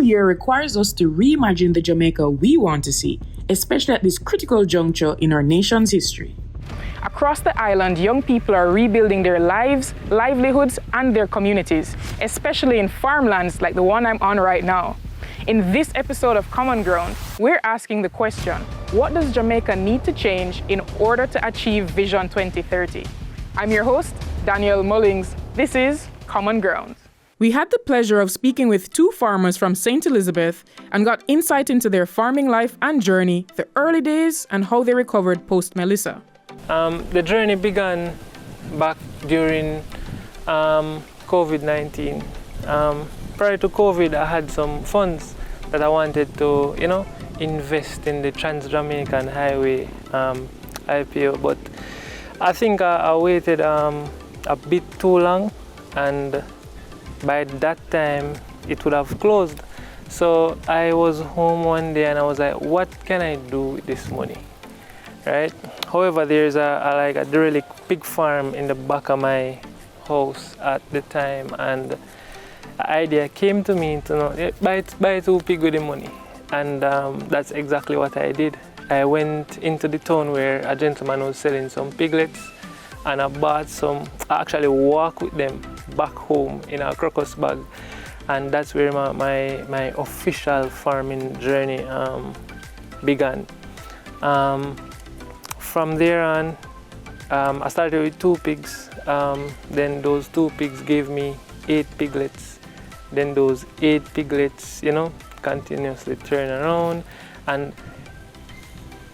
year requires us to reimagine the Jamaica we want to see, especially at this critical juncture in our nation's history. Across the island, young people are rebuilding their lives, livelihoods, and their communities, especially in farmlands like the one I'm on right now. In this episode of Common Ground, we're asking the question, what does Jamaica need to change in order to achieve Vision 2030? I'm your host, Danielle Mullings. This is Common Ground. We had the pleasure of speaking with two farmers from St. Elizabeth and got insight into their farming life and journey, the early days, and how they recovered post-Melissa. The journey began back during COVID-19. Prior to COVID, I had some funds that I wanted to, invest in the Trans-Jamaican Highway IPO, but I think I waited a bit too long, and by that time it would have closed. So I was home one day and I was like, what can I do with this money, right? However, there's a really big farm in the back of my house at the time, and the idea came to me to buy two pig with the money, and that's exactly what I did. I went into the town where a gentleman was selling some piglets, and I actually walked with them back home in a crocus bag, and that's where my official farming journey began. From there on, I started with 2 pigs. Then those 2 pigs gave me 8 piglets. Then those 8 piglets, continuously turn around, and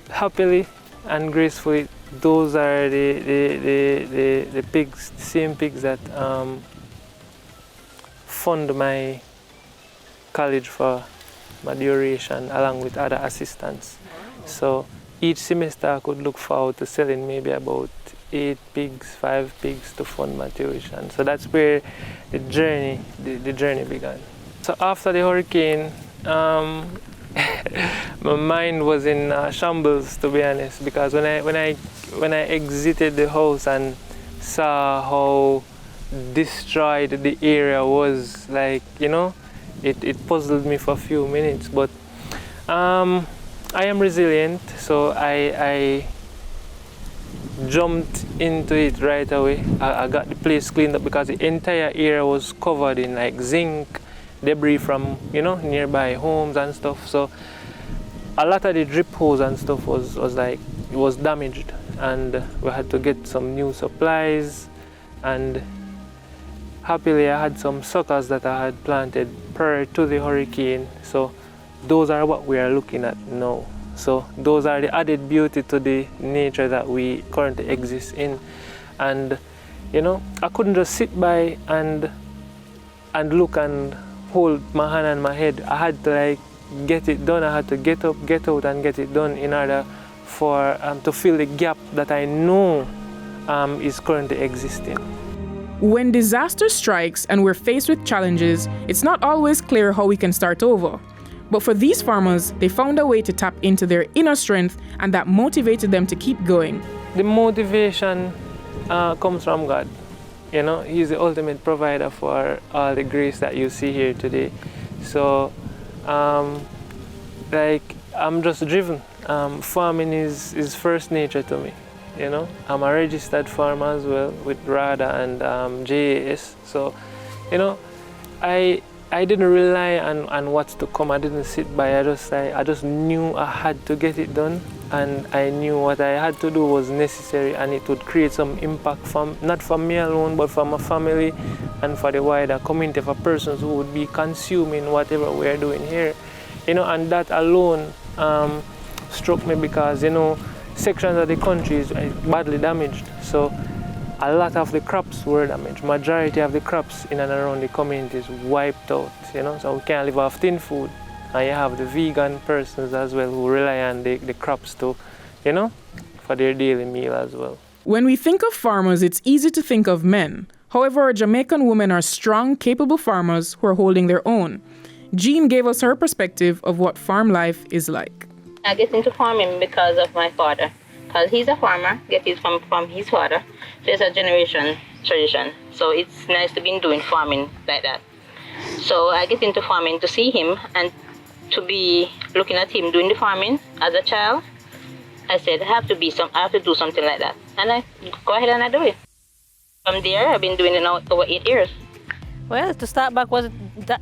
happily and gracefully, those are the pigs, the same pigs that fund my college for my duration, along with other assistants. So each semester I could look forward to selling maybe about 8 pigs, 5 pigs to fund my tuition. So that's where the journey began. So after the hurricane, my mind was in shambles, to be honest, because when I exited the house and saw how destroyed the area was, it puzzled me for a few minutes. But I am resilient, so I jumped into it right away. I got the place cleaned up because the entire area was covered in zinc debris from nearby homes and stuff. So a lot of the drip hose and stuff was damaged, and we had to get some new supplies. And happily I had some suckers that I had planted prior to the hurricane. So those are what we are looking at now. So those are the added beauty to the nature that we currently exist in. And I couldn't just sit by and look and hold my hand on my head. I had to get it done. I had to get up, get out, and get it done in order for to fill the gap that I know is currently existing. When disaster strikes and we're faced with challenges, it's not always clear how we can start over. But for these farmers, they found a way to tap into their inner strength, and that motivated them to keep going. The motivation comes from God. He's the ultimate provider for all the grace that you see here today. So, I'm just driven. Farming is first nature to me. I'm a registered farmer as well with RADA and JAS. So, I didn't rely on what's to come. I didn't sit by. I just knew I had to get it done, and I knew what I had to do was necessary, and it would create some impact not for me alone, but for my family and for the wider community of persons who would be consuming whatever we're doing here. And that alone struck me because sections of the country is badly damaged. So a lot of the crops were damaged. Majority of the crops in and around the community is wiped out, so we can't live off tin food. And you have the vegan persons as well who rely on the crops to, for their daily meal as well. When we think of farmers, it's easy to think of men. However, Jamaican women are strong, capable farmers who are holding their own. Jean gave us her perspective of what farm life is like. I get into farming because of my father. Because he's a farmer, get it from his father. So it's a generation tradition. So it's nice to be doing farming like that. So I get into farming to see him and to be looking at him doing the farming as a child. I said, I have to do something like that. And I go ahead and I do it. From there, I've been doing it now over 8 years. Well, to start back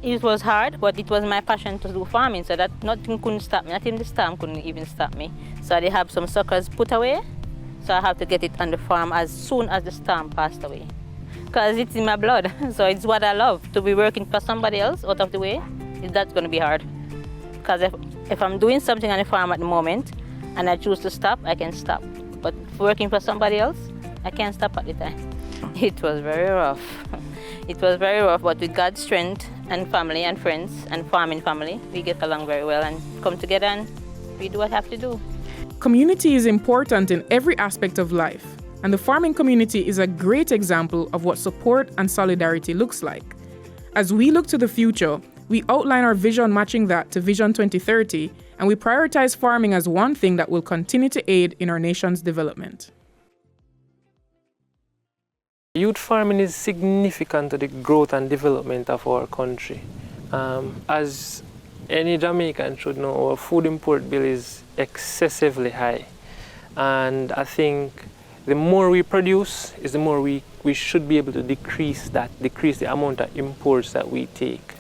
it was hard, but it was my passion to do farming, so that nothing couldn't stop me. Not even the storm couldn't even stop me. So they have some suckers put away, so I have to get it on the farm as soon as the storm passed away. Because it's in my blood, so it's what I love. To be working for somebody else out of the way, that's going to be hard. Because if I'm doing something on the farm at the moment and I choose to stop, I can stop. But working for somebody else, I can't stop at the time. It was very rough. It was very rough, but with God's strength and family and friends and farming family, we get along very well and come together and we do what we have to do. Community is important in every aspect of life, and the farming community is a great example of what support and solidarity looks like. As we look to the future, we outline our vision matching that to Vision 2030, and we prioritize farming as one thing that will continue to aid in our nation's development. Youth farming is significant to the growth and development of our country. As any Jamaican should know, our food import bill is excessively high. And I think the more we produce is the more we should be able to decrease the amount of imports that we take.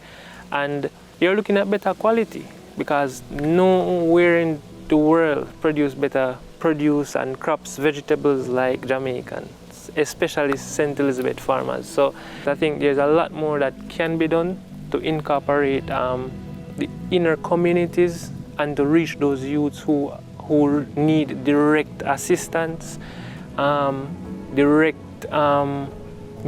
And you're looking at better quality because nowhere in the world produce better produce and crops, vegetables like Jamaican, especially St. Elizabeth farmers. So I think there's a lot more that can be done to incorporate the inner communities and to reach those youths who need direct assistance, direct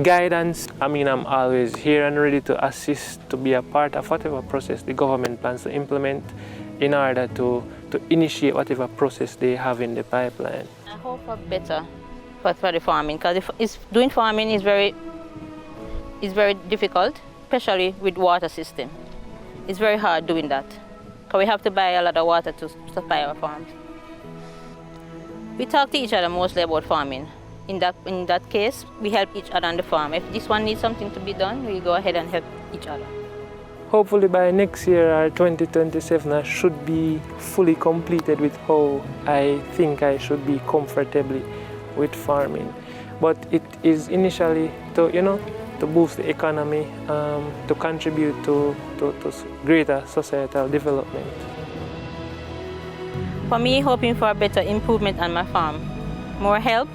guidance. I mean, I'm always here and ready to assist, to be a part of whatever process the government plans to implement in order to initiate whatever process they have in the pipeline. I hope for better for the farming, because doing farming is very difficult, especially with water system. It's very hard doing that, because we have to buy a lot of water to supply our farms. We talk to each other mostly about farming. In that case, we help each other on the farm. If this one needs something to be done, we go ahead and help each other. Hopefully by next year, or 2027, I should be fully completed with how I think I should be comfortably with farming. But it is initially to boost the economy, to contribute to greater societal development. For me, hoping for a better improvement on my farm. More help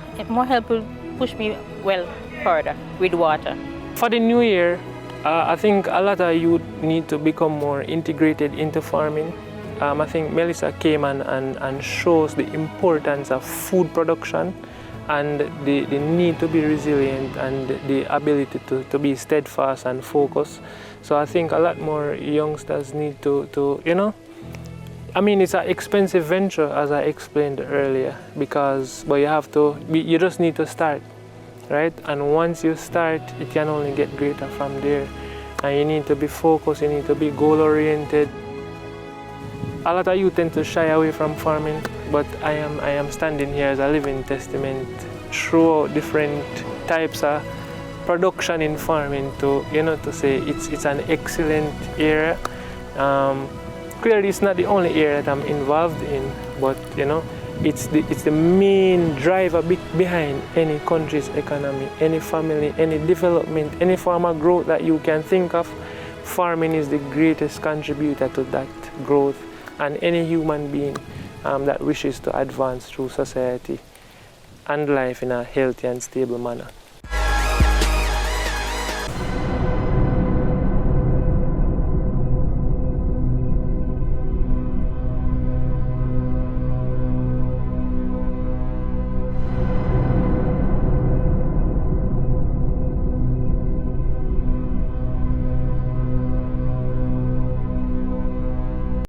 will push me well further with water. For the new year, I think a lot of youth need to become more integrated into farming. I think Melissa came and shows the importance of food production and the need to be resilient and the ability to be steadfast and focused. So I think a lot more youngsters need to I mean, it's an expensive venture, as I explained earlier, but you just need to start, right? And once you start, it can only get greater from there. And you need to be focused, you need to be goal-oriented. A lot of you tend to shy away from farming, but I am standing here as a living testament throughout different types of production in farming to say it's an excellent area. Clearly, it's not the only area that I'm involved in, but it's the main driver behind any country's economy, any family, any development, any form of growth that you can think of. Farming is the greatest contributor to that growth, and any human being that wishes to advance through society and life in a healthy and stable manner.